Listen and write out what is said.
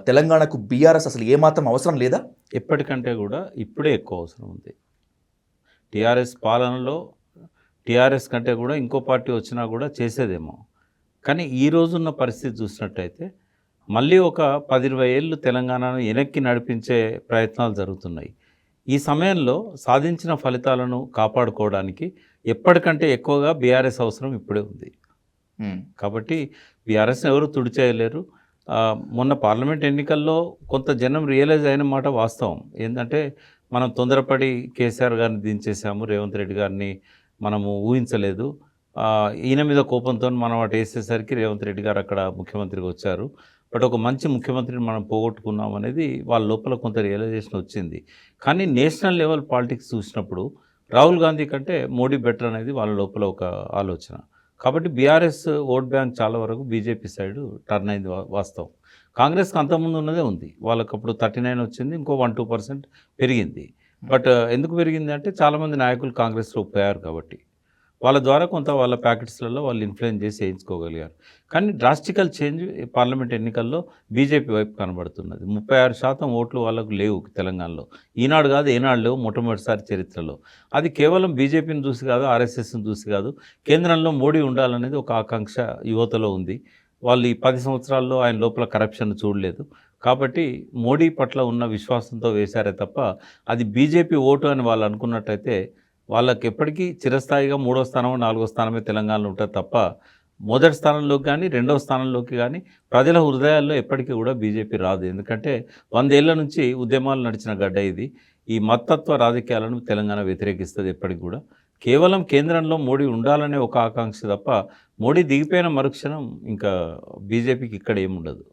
తెలంగాణకు బీఆర్ఎస్ అసలు ఏమాత్రం అవసరం లేదా? ఎప్పటికంటే కూడా ఇప్పుడే ఎక్కువ అవసరం ఉంది. టీఆర్ఎస్ పాలనలో టీఆర్ఎస్ కంటే కూడా ఇంకో పార్టీ వచ్చినా కూడా చేసేదేమో. కానీ ఈ రోజున్న పరిస్థితి చూసినట్టయితే మళ్ళీ ఒక 10-20 ఏళ్ళు తెలంగాణను వెనక్కి నడిపించే ప్రయత్నాలు జరుగుతున్నాయి. ఈ సమయంలో సాధించిన ఫలితాలను కాపాడుకోవడానికి ఎప్పటికంటే ఎక్కువగా బీఆర్ఎస్ అవసరం ఇప్పుడే ఉంది. కాబట్టి బీఆర్ఎస్ని ఎవరు తుడిచేయలేరు. మొన్న పార్లమెంట్ ఎన్నికల్లో కొంత జనం రియలైజ్ అయిన మాట వాస్తవం. ఏంటంటే మనం తొందరపడి కేసీఆర్ గారిని దించేసాము, రేవంత్ రెడ్డి గారిని మనము ఊహించలేదు. ఈయన మీద కోపంతో మనం అటు వేసేసరికి రేవంత్ రెడ్డి గారు అక్కడ ముఖ్యమంత్రిగా వచ్చారు. బట్ ఒక మంచి ముఖ్యమంత్రిని మనం పోగొట్టుకున్నాం అనేది వాళ్ళ లోపల కొంత రియలైజేషన్ వచ్చింది. కానీ నేషనల్ లెవెల్ పాలిటిక్స్ చూసినప్పుడు రాహుల్ గాంధీ కంటే మోడీ బెటర్ అనేది వాళ్ళ లోపల ఒక ఆలోచన. కాబట్టి బీఆర్ఎస్ ఓట్ బ్యాంక్ చాలా వరకు బీజేపీ సైడ్ టర్న్ అయింది వాస్తవం. కాంగ్రెస్కి అంతకుముందు ఉన్నదే ఉంది. వాళ్ళకి అప్పుడు 39 వచ్చింది, ఇంకో 1-2% పెరిగింది. బట్ ఎందుకు పెరిగింది అంటే చాలామంది నాయకులు కాంగ్రెస్లో పోయారు కాబట్టి వాళ్ళ ద్వారా కొంత వాళ్ళ ప్యాకెట్స్లలో వాళ్ళు ఇన్ఫ్లుయెన్స్ చేసి వేయించుకోగలిగారు. కానీ డ్రాస్టికల్ చేంజ్ పార్లమెంట్ ఎన్నికల్లో బీజేపీ వైపు కనబడుతున్నది. 36% ఓట్లు వాళ్ళకు లేవు తెలంగాణలో. ఈనాడు కాదు, ఏనాడు లేవు, మొట్టమొదటిసారి చరిత్రలో. అది కేవలం బీజేపీని చూసి కాదు, ఆర్ఎస్ఎస్ని చూసి కాదు, కేంద్రంలో మోడీ ఉండాలనేది ఒక ఆకాంక్ష యువతలో ఉంది. వాళ్ళు ఈ 10 సంవత్సరాల్లో ఆయన లోపల కరప్షన్ చూడలేదు. కాబట్టి మోడీ పట్ల ఉన్న విశ్వాసంతో వేశారే తప్ప అది బీజేపీ ఓటు అని వాళ్ళు అనుకున్నట్టయితే వాళ్ళకి ఎప్పటికీ చిరస్థాయిగా 3వ స్థానం 4వ స్థానమే తెలంగాణలో ఉంటుంది తప్ప మొదటి స్థానంలోకి కానీ 2వ స్థానంలోకి కానీ ప్రజల హృదయాల్లో ఎప్పటికీ కూడా బీజేపీ రాదు. ఎందుకంటే 100 ఏళ్ల నుంచి ఉద్యమాలు నడిచిన గడ్డ ఇది. ఈ మత్తత్వ రాజకీయాలను తెలంగాణ వ్యతిరేకిస్తుంది ఎప్పటికి కూడా. కేవలం కేంద్రంలో మోడీ ఉండాలనే ఒక ఆకాంక్ష తప్ప మోడీ దిగిపోయిన మరుక్షణం ఇంకా బీజేపీకి ఇక్కడ ఏముండదు.